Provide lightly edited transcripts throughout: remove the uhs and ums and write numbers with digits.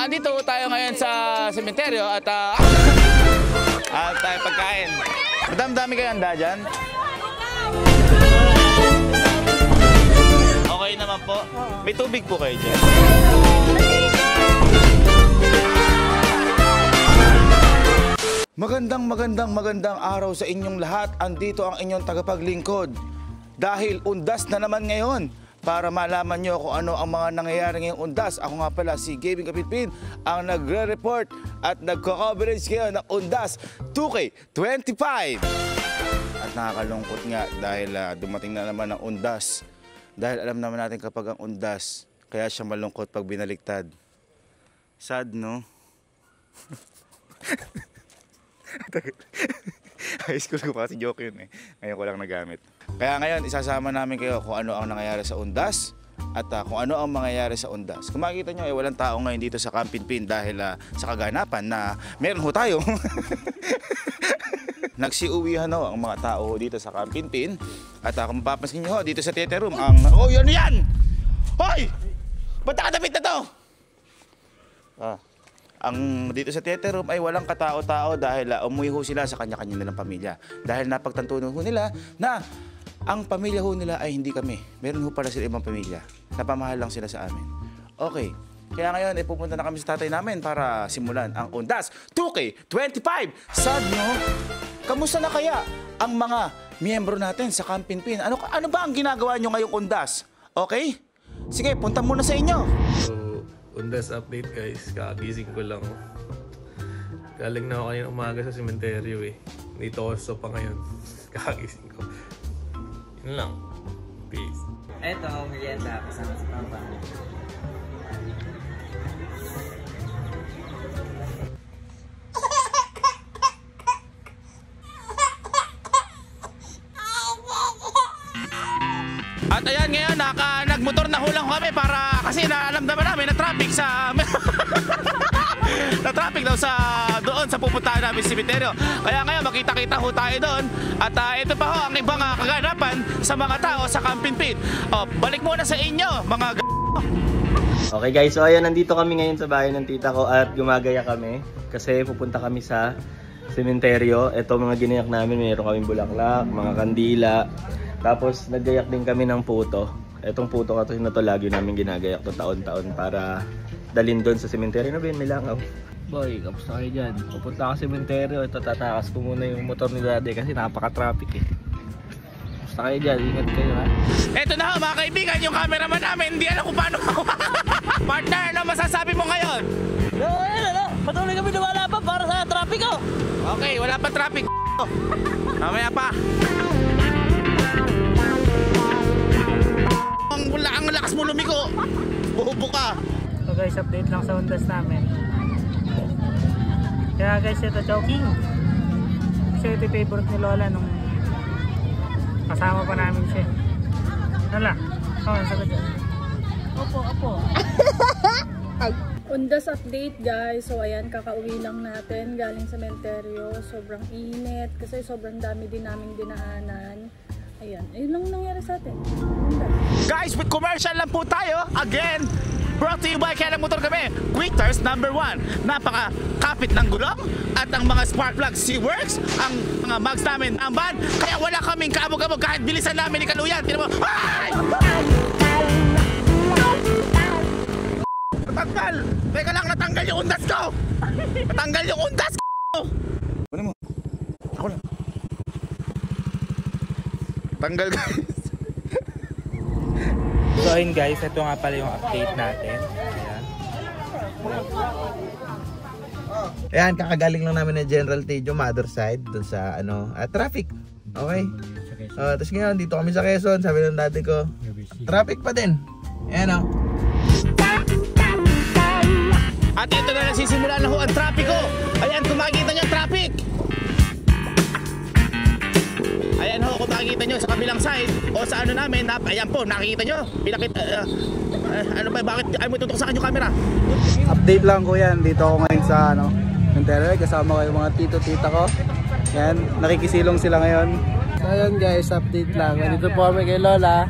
Andito tayo ngayon sa sementeryo at tayo pagkain. Madami kayo handa dyan? Okay naman po. May tubig po kayo dyan. Magandang araw sa inyong lahat. Andito ang inyong tagapaglingkod. Dahil undas na naman ngayon. Para malaman nyo kung ano ang mga nangyayari ngayong undas. Ako nga pala si Gavin Kapitpin, ang nagre-report at nagko-coverage ngayon ng undas 2K25. At nakakalungkot nga dahil dumating na naman ang undas. Dahil alam naman natin kapag ang undas, kaya siya malungkot pag binaliktad. Sad, no? High school ko kasi joke yun eh. Ngayon ko lang nagamit. Kaya ngayon, isasama namin kayo kung ano ang nangyayari sa undas at kung ano ang mangyayari sa undas. Kung makikita nyo, walang tao ngayon dito sa Camp Pinpin dahil sa kaganapan na meron ho tayo. Nagsiuwihan ho ang mga tao dito sa Camp Pinpin. At kung mapapansin nyo dito sa theater room, ang... Oh, yan! Hoy! Ba't nakadapit na to? Ang dito sa theater room ay walang katao-tao dahil umuwi ho sila sa kanya-kanya nilang pamilya. Dahil napagtantunan ho nila na ang pamilya ho nila ay hindi kami. Meron ho pala sila ibang pamilya. Napamahal lang sila sa amin. Okay. Kaya ngayon ay pupunta na kami sa tatay namin para simulan ang undas 2K25. Sad, no? Kamusta na kaya ang mga miyembro natin sa Camp Pinpin? Ano ba ang ginagawa nyo ngayong undas? Okay? Sige, punta muna sa inyo. Undas update guys, kagising ko lang. Galing na ako kanina umaga sa sementeryo eh. Dito ako sa pa ngayon. Kagising ko. Yun lang. Peace. Eto, merienda kasama sa papa. At ayan ngayon, nagmotor na hulang kami para kasi alam naman namin na traffic sa na traffic daw doon sa pupuntahan namin sementeryo. Kaya ngayon makita-kita ho tayo doon at ito pa ho ang ibang kaganapan sa mga tao sa Camp Pinpin. Balik muna sa inyo mga Okay guys, so ayan, nandito kami ngayon sa bahay ng tita ko at gumagaya kami kasi pupunta kami sa sementeryo. Ito mga ginayak namin, mayroon kaming bulaklak, mga kandila. Tapos naggayak din kami ng puto. Etong puto kasi na to lagi namin ginagayak to taon-taon para dalhin doon sa sementeryo. Na ba yun, may langaw? Boy, kamusta kayo dyan? Pupunta ka sa sementeryo. Ito, tatakas ko muna yung motor ni Daddy kasi napaka-traffic eh. Kamusta kayo dyan? Ingat kayo ha. Eto na ho mga kaibigan, yung cameraman namin. Hindi alam kung paano partner, ano masasabi mo ngayon? Patuloy kami lumalaban para sa traffic oh. Okay, wala pa traffic. Mamaya pa. Ang lakas mo lumiko. Buhubo ka. So guys, update lang sa undas namin. Kaya guys, ito choking. Kasi ito favorite ni Lola nung kasama pa namin siya. Hala, sagot dyan. Opo. Undas update guys. So ayan, kakauwi lang natin galing sa sementeryo. Sobrang init kasi sobrang dami din naming dinaanan. Ayan, ayun lang nangyari sa atin. Guys, with commercial lang po tayo. Again, brought to you by Kailang Motor kami. Quick-Tires #1. Napaka-kapit ng gulong at ang mga spark plug C-Works. Ang mga mags namin amban. Kaya wala kaming kaabog-abog kahit bilisan namin ni Kaluyan. Tignan mo. Ay! Natanggal! Teka lang, natanggal yung undas ko! Natanggal yung undas ko! Ano mo? Ako lang. Tanggal guys. So ayun guys, ito nga pala yung update natin. Ayan, kakagaling lang namin ng General Tejo, mother side, dun sa traffic. Okay? Tapos ngayon, dito kami sa Quezon, sabi ng dati ko, traffic pa din. Ayan o. At ito na nagsisimula na ho ang traffic ko. Ayan, kung makikita nyo ang traffic. Ayan ho, kung makikita nyo sa kabilang side o sa ano namin, ayan po, nakikita nyo. Ano ba, bakit ay mo tutok sa akin yung camera? Update lang ko yan, dito ako ngayon sa Monterrey, kasama ko yung mga tito-tita ko. Yan, nakikisilong sila ngayon. So ayun guys, update lang. Dito po kami kay Lola.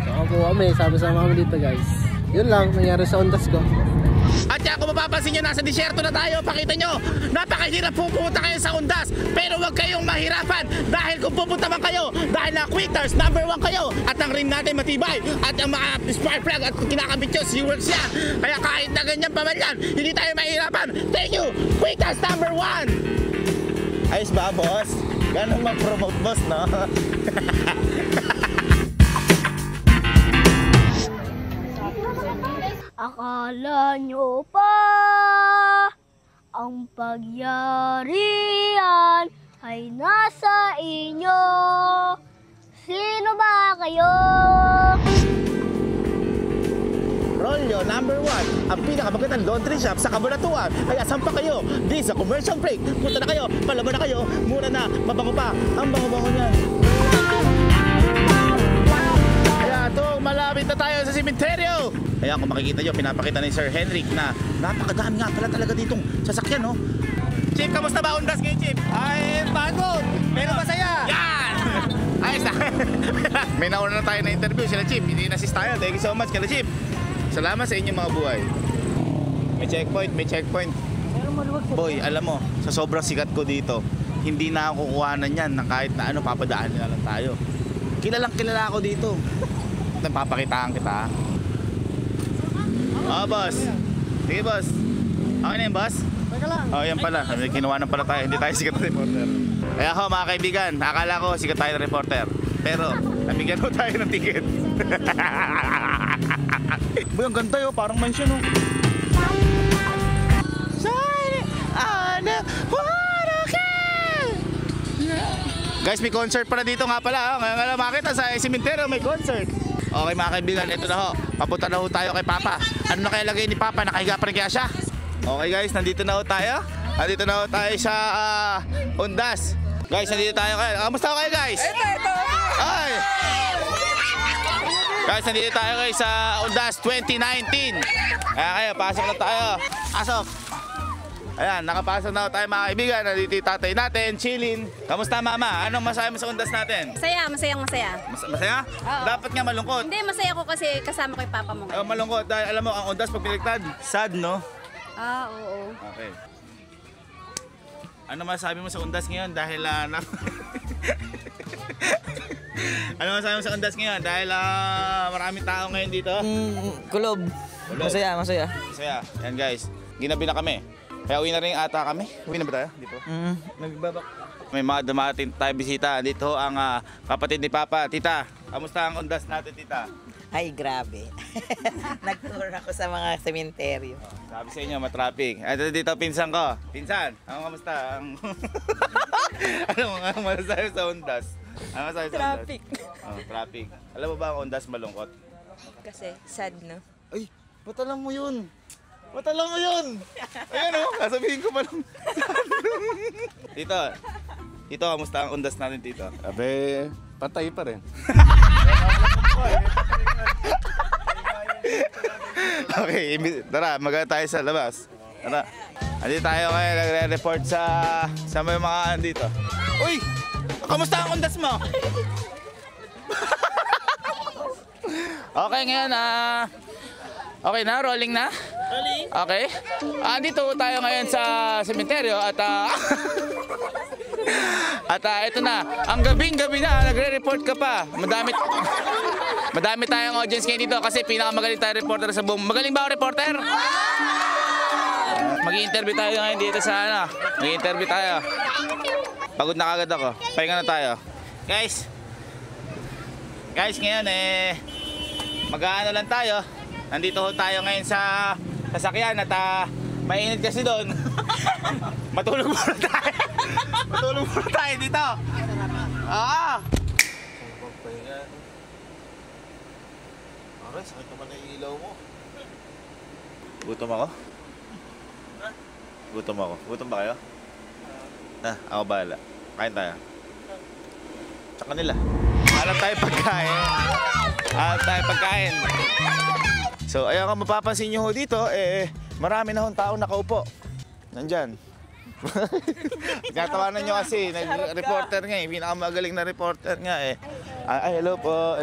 So ako po kami, sama-sama kami dito guys. yun lang, nangyari sa Ondas ko. At yan, kung mapapansin nyo, nasa disyerto na tayo. Pakita nyo, napakahirap pupunta kayo sa Ondas. Pero huwag kayong mahirapan dahil kung pupunta man kayo, dahil na Quitters, number 1 kayo. At ang rim natin matibay. At ang mga spark plug at kinakabit nyo, SeaWorks yan. Kaya kahit na ganyan pa man yan, hindi tayo mahirapan. Thank you, Quitters number 1. Ayos ba, boss? Ganun mag-promote, boss, no? Akala nyo pa ang pagyarihan ay nasa inyo. Sino ba kayo? Rolyo number 1, ang pinakamagandang laundry shop sa Cabanatuan. Kaya saan pa kayo? This is a commercial break. Punta na kayo, palaban na kayo, mura na, mabango pa. Ang bango-bango niyan. Kaya ito, malapit na tayo sa sementeryo. Kaya kung makikita nyo, pinapakita ni Sir Henrik na napakadami nga pala talaga ditong sasakyan, no? Chief, kamusta ba Ondas ngayon, Chief? Ay, pagod, pero masaya. Yan! Ayos na. May nauna na tayo na interview sila, Chief. Ini-assist tayo. Thank you so much, kala Chief. Salamat sa inyong mga buhay. May checkpoint, may checkpoint. Boy, alam mo, sa sobrang sikat ko dito, hindi na ako kukuhanan yan ng kahit na ano, papadaan na lang tayo. Kilalang kilala ako dito. Papakitaan kita. Oh, boss. Sige, boss. Okay na yun, boss? Oh, yan pala. Kinuha na pala tayo. Hindi tayo sikat na reporter. Kaya ako, mga kaibigan, akala ko sikat tayo na reporter. Pero, namigyan ko tayo ng ticket. Boy, ang ganda yun. Parang mansion, oh. Guys, may concert pala dito nga pala. Ngayon nga lang makita sa sementeryo may concert. Okay mga kaibigan, ito na ho. Papunta na ho tayo kay Papa. Ano na kaya lagay ni Papa? Nakahiga pa rin kaya siya? Okay guys, nandito na ho tayo. Nandito na ho tayo sa Ondas. Guys, nandito tayo kayo. Kamusta ho kayo guys? Ito. Ay! Guys, nandito tayo guys sa Ondas 2019. Kaya kayo, pasok na tayo. Pasok! Ayan, nakapasok na tayo mga kaibigan. Nandito yung tatay natin, chillin. Kamusta mama? Anong masaya mo sa Ondas natin? Masaya. Masaya? Oo. Dapat nga malungkot. Hindi, masaya ko kasi kasama ko yung papa mo. Malungkot dahil alam mo, ang Ondas pag pinagtad, sad no? Ah, oo. Okay. Ano masasabi mo sa Ondas ngayon dahil ano masasabi mo sa Ondas ngayon dahil maraming tao ngayon dito? Kulob. Masaya. Masaya. Yan guys, ginabi na kami. Kaya uwi na rin ata kami. Uwi na ba tayo? Dito? Nagbabak. May mga dumating tayo bisita. Dito ang kapatid ni Papa. Tita, kamusta ang Ondas natin, tita? Ay, grabe. Nag-tour ako sa mga sementeryo. Sabi sa inyo, matraffic. Ito dito, pinsan ko. Pinsan, kamusta? Ano masasabi sa Ondas? Ano masasabi sa Ondas? Traffic. Traffic. Alam mo ba ang Ondas malungkot? Kasi sad, no? Ay, ba't alam mo yun? Ayan o, sasabihin ko pa lang. Tito, kamusta ang Ondas natin, Tito? Abe, patay pa rin. Okay, tara, magana tayo sa labas. Tara. Andito tayo ngayon, nagre-report sa may mga andito. Uy! Kamusta ang Ondas mo? Okay, ngayon, okay na, rolling na? Rolling? Okay. Andito tayo ngayon sa sementeryo at ito na, ang gabi na, nagre-report ka pa. Madami tayong audience ngayon dito kasi pinakamagaling tayong reporter sa buong. Magaling ba ako reporter? Mag-i-interview tayo ngayon dito sa Mag-i-interview tayo. Pagod na kagad ako. Pahinga na tayo. Guys, ngayon mag-aano lang tayo. Nandito ho tayo ngayon sa sasakyan at mainit kasi doon. Matulog muna tayo dito. Okay, sakit naman na yung ilaw mo. Gutom ako? Gutom ba kayo? Ako bahala. Kain tayo. Tsaka nila. Alam tayo pagkain. So, ayan kung mapapansin nyo ho dito, marami na hong taong nakaupo. Nandyan. Nagkatawanan nyo kasi, reporter nga pinakamagaling na reporter nga Ay, hello po.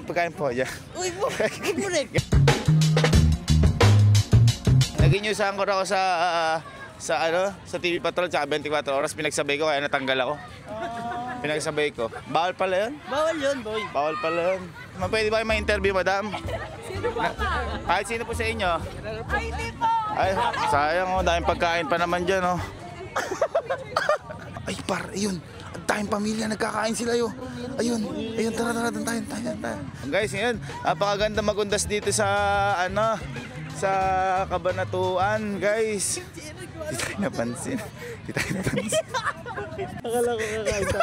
Pagkain po, yeah. Uy, bumalik. ginyusahan ko ako sa TV Patrol tsaka 24 oras pinagsabay ko kaya natanggal ako. Pinagsabay ko. Bawal pala yun? Bawal yun, boy. Bawal pala yun. Pwede ba kayo ma-interview, madam? Sino ba? Kahit sino po sa inyo. Ay, hindi po. Ay, sayang oh, dahil pagkain pa naman dyan oh. Ay par, ayun. Ang daming pamilya, nagkakain sila yun. Ayun, tara, tayo. Guys, ngayon, napakaganda magundas dito sa, sa Cabanatuan, guys. Di tayo napansin. Akala ko kakain tayo dun.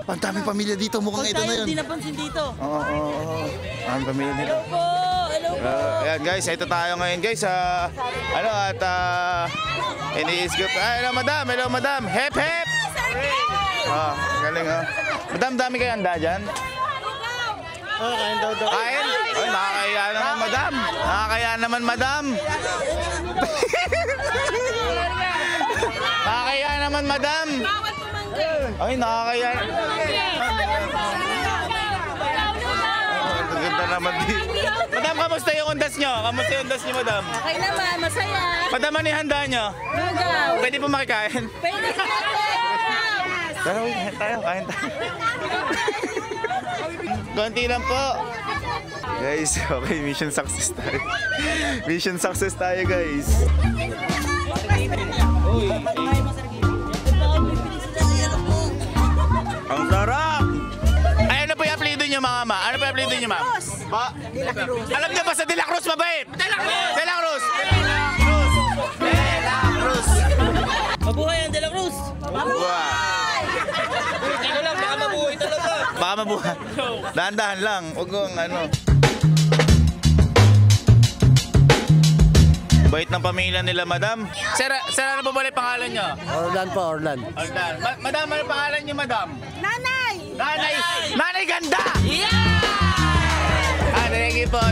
Ang daming pamilya dito, mukhang ito na yun. Hindi napansin dito. Oo. Ang pamilya dito. Hello po. Ayan guys, ito tayo ngayon guys ini-scoop. Hello madam. Hep. Galing oh. Madam, dami kayo handa dyan? Kain daw. Kain? Ay, nakakaya naman madam. Nakakaya naman madam. Ay, nakakaya. Ganda naman dito. Madam, kamusta yung undas nyo? Madam? Okay naman, masaya. Madam, ano yung handa nyo? Lugaw. Pwede po makikain? Pwede Tara, kain tayo. Konti lang po. Guys, okay, mission success tayo guys. Ang sarap! Ay, ano po yung apelido nyo, mama? Ano po yung apelido nyo, ma'am? Alam nyo ba sa De La Cruz mabait? De La Cruz! Mabuhay ang De La Cruz. Mabuhay! Hindi ko lang, baka mabuhay talaga. Baka mabuhay. Dahan-dahan lang. Huwag kong Bait ng pamilya nila, madam. Sir, ano po ba yung pangalan nyo? Orlan po. Madam, ano pangalan nyo, madam? Nanay ganda!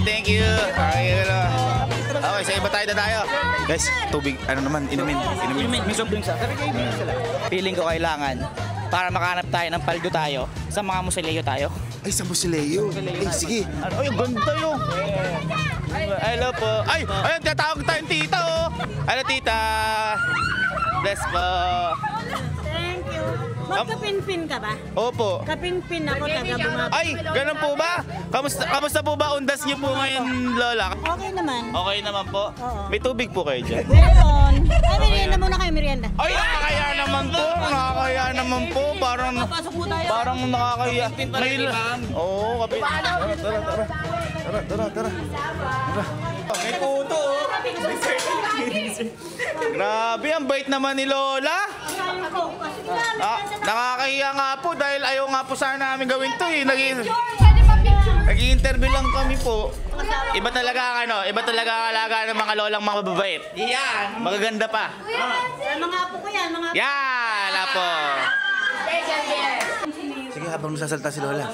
Thank you. Okay, sa iba tayo. Guys, tubig, inumin. May soft drinks Feeling ko kailangan para makahanap tayo ng paldo tayo sa mga musileo tayo. Ay, sa Musileo. Sige. Ay, ang ganda yun. Hello po. Ay, ayun, tatawag tayong tita, oh. Hello, tita. Bless po. Thank you. Magkapinpin ka ba? Opo. Kapinpin ako, taga Bumabay. Ay, ganun po ba? Kamusta po ba undas niyo po ngayon, Lola? Okay naman. Okay naman po. Oo. May tubig po kayo dyan? Meron. Ay, merienda muna kayo, merienda. Ay, nakakaya naman po. Parang nakakaya. Oo, kapit. Tara. May puto, oh. Grabe, ang bait naman ni Lola. Nakakahiya nga po dahil ayaw nga po sana namin gawin to eh. Nag-i-interview lang kami po. Iba talaga ang alaga ng mga lolang mga babait. Yan. Magaganda pa. Mga apo ko yan, Yan, apo. Sige, habang nagsasalita si Lola.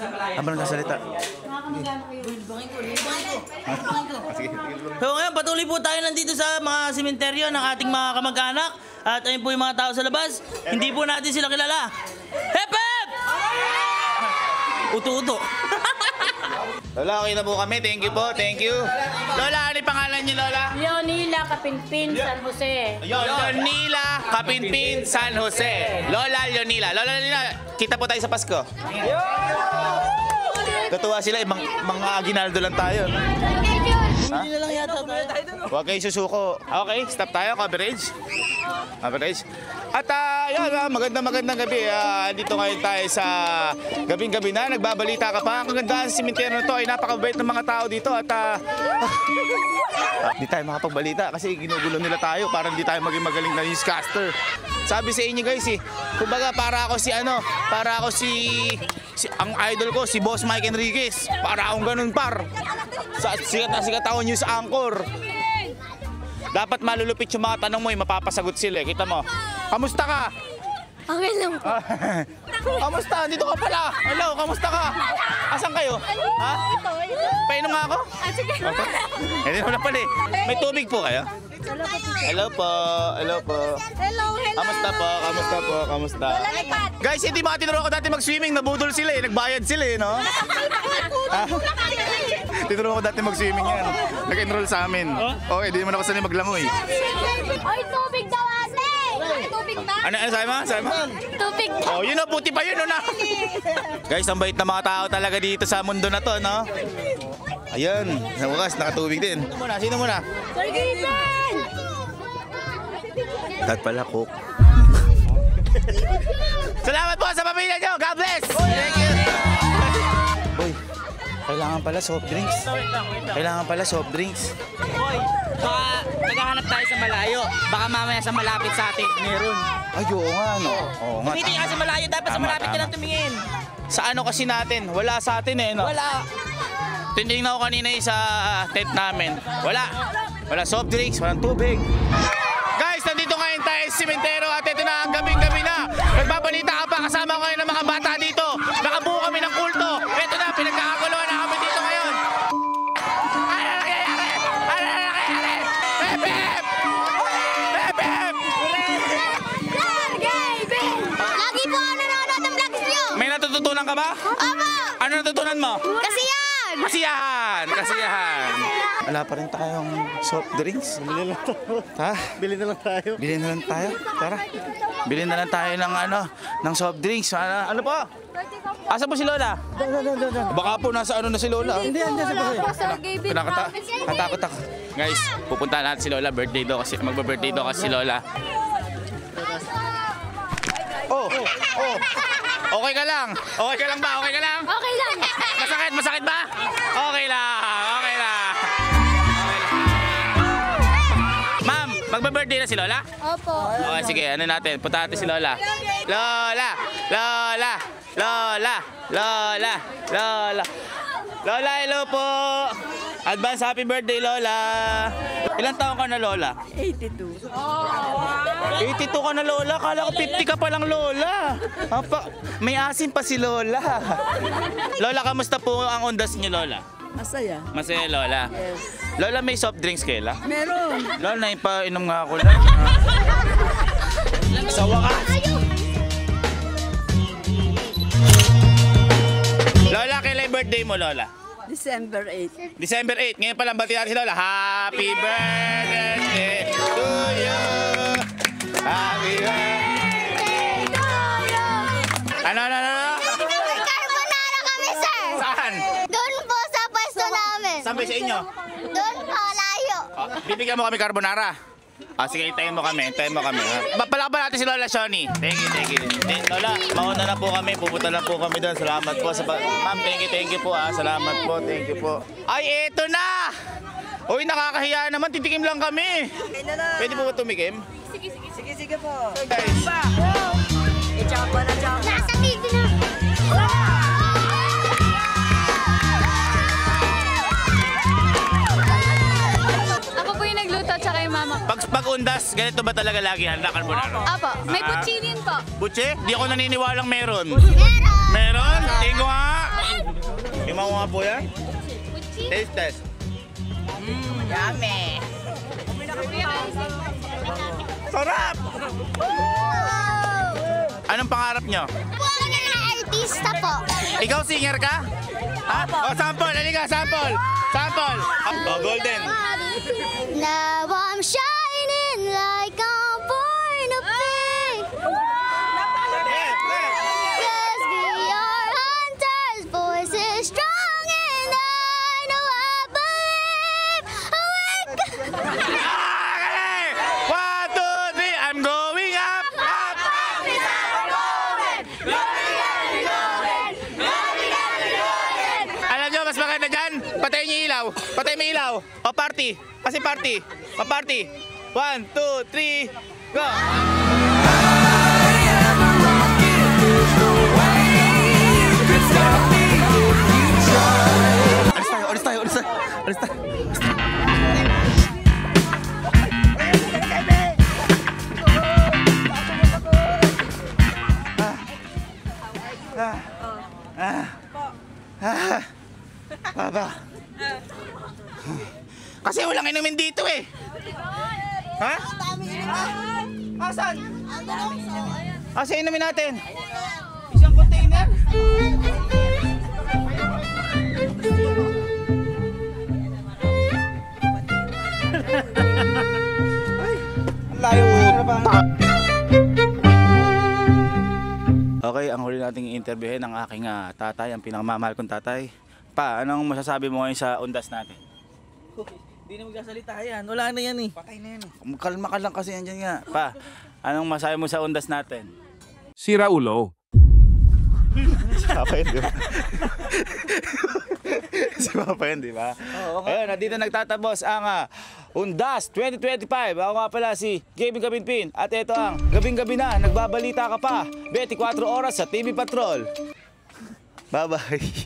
So ngayon, patuloy po tayo nandito sa mga sementeryo ng ating mga kamag-anak. At ayun po yung mga tao sa labas. Hindi po natin sila kilala. Hep! Uto-uto. Lola, okay na po kami. Thank you po. Lola, ano yung pangalan niyo, Lola? Leonila Kapinpin, San Jose. Leonila Kapinpin, San Jose. Lola Leonila, kita po tayo sa Pasko. Katuwa sila, mga aginaldo lang tayo. Hindi na lang yata tayo. Huwag kayo susuko. Okay, stop tayo, coverage. At yan, magandang gabi. Dito ngayon tayo sa gabing-gabi na. Nagbabalita ka pa. Ang kagandahan sa simenteryo na to ay napakabait ng mga tao dito. At di tayo makapagbalita kasi ginugulo nila tayo para hindi tayo maging magaling na newscaster. Sabi sa inyo guys kumbaga para ako ang idol ko, si Boss Mike Enriquez. Para akong ganun par. Sikat ako news anchor. Dapat malulupit yung mga tanong mo, mapapasagot sila. Kita mo. Kamusta ka? Okay lang po. Kamusta? Dito ka pala. Hello, kamusta ka? Asan kayo? Ha? Painom nga ako? Sige. Hindi mo na pala eh. May tubig po kayo? Hello po. Hello. Kamusta? Guys, hindi mga tinuro ko dati mag-swimming. Nabudol sila eh. Nagbayad sila eh, no? Tinuruan ko dati mag-swimming yan. Nag-enroll sa amin. Okay, di naman ako sanay maglangoy. Ay, tubig daw ate! Tubig ba? Ano sabi mo? Sabi mo? Tubig daw. Oh, yun o, puti pa yun o na. Guys, ang bait na mga tao talaga dito sa mundo na to, no? Ayun, sa wakas, nakatubig din. Sino muna? Sir Gaben! Dad pala, cook. Salamat po sa pamilya nyo! God bless! Thank you! Boy, kailangan pala soft drinks. Kailangan pala soft drinks. Hoy, baka naghahanap tayo sa malayo. Baka mamaya sa malapit sa atin, meron. Ay, oo nga, no? Oo nga. Tumitingin ka sa malayo, dapat sa malapit ka lang tumingin. Sa ano kasi natin? Wala sa atin eh, no? Wala. Tinignan ko kanina sa tent namin. Wala. Wala soft drinks, walang tubig. Guys, nandito ngayon tayo sa sementeryo at ito na ang gabing-gabi na. Nagbabalita ka pa, kasama ko ngayon ng mga bata dito. Nakabuo kami ng kulto. Ito na, pinagkakaguluhan na kami dito ngayon. Ano na nangyayari? Ano na nangyayari? Bebep! Bebep! Sir Gaben! Lagi po ako nanonood ng vlogs niyo. May natututunan ka ba? Opo! Ano natutunan mo? Kasiyahan! Kasiyahan! Kasiyahan! Wala pa rin tayong soft drinks. Bili na lang tayo. Ha? Bili na lang tayo. Bili na lang tayo. Tara. Bili na lang tayo ng ng soft drinks. Ano po? Asa po si Lola? Baka po nasa ano na si Lola. Hindi, sa bahay. Sir Gaben, Natakot ako. Guys, pupunta natin si Lola. Birthday daw kasi. Magba-birthday daw kasi si Lola. Oh. Okay ka lang? Okay ka lang ba? Okay ka lang? Okay lang. Masakit? Masakit ba? Okay lang. Okay lang. Ma'am, magba-birthday na si Lola? Opo. Okay, sige. Ano natin? Punta natin si Lola. Lola! Lola! Lola! Lola! Lola! Lola, hello po! Advance happy birthday, Lola! Ilang taon ka na, Lola? 82. 82 ka na, Lola. Kala ko 50 ka pa lang, Lola. May asin pa si Lola. Lola, kamusta po ang ondas niyo, Lola? Masaya. Masaya, Lola. Yes. Lola, may soft drinks kaila? Meron. Lola, naipa-inom nga ako lang. Sa wakas. Lola, kailan yung birthday mo, Lola? December 8. December 8. Ngayon pa lang bati natin si Lola. Happy birthday to you. Happy birthday to you. Ano? Carbonara kami, sir. Saan? Doon po sa pwesto namin. Saan ba sa inyo? Doon po, layo. Bibigyan mo kami carbonara. Sige, hintayin mo kami. Palakpan natin si Lola Shoni. Thank you. Lola, mauna na po kami. Pupunta na po kami doon. Salamat po. Ma'am, thank you po. Salamat po. Thank you po. Ay, eto na! Uy, nakakahiya naman. Titikim lang kami. Pwede po ba tumikim? Sige po. Guys. Ichapa na chapa. Nasa video na. Ako po yung nagluto at saka yung mama ko. Pag undas, ganito ba talaga lagi handa carbonara? Apo, may butchi din po. Butche? Di ako naniniwalang meron. Meron. Meron? Tingko nga. Tingnan mo nga po yan. Taste test. Yummy. Sarap! Anong pangarap nyo? Magiging artista po. Ikaw singer ka? Ha? O, sample. Halika, sample. Sample. O, golden. Now I'm shining like I'm born to be. Cause we are hunters, voices strong, and I know I believe. Okay! 1, 2, 3. I'm going up, up. Alam nyo, mas maganda dyan. Patayin niyo ilaw. Patayin mo ilaw. O, party. Kasi party. Pa-party. 1, 2, 3. Go! Alis tayo. Baba. Kasi walang inumin dito eh. Ha? Asan? Asan inumin natin? Isang container? Layo pa. Okay, ang huli nating i-interviewin ang aking tatay, ang pinakamamahal kong tatay. Pa, anong masasabi mo ngayon sa undas natin? Hindi na magsasalita yan. Wala na yan eh. Patay na yan. Kalma ka lang kasi yan dyan nga. Pa, anong masabi mo sa undas natin? Sira ulo. Si Papa yun, di ba? Si Papa yun, di ba? Ayun, dito nagtatapos ang Undas 2025. Ako nga pala si Gaming Kapinpin. At ito ang gabing-gabi na, nagbabalita ka pa. 24 oras sa TV Patrol. Bye-bye.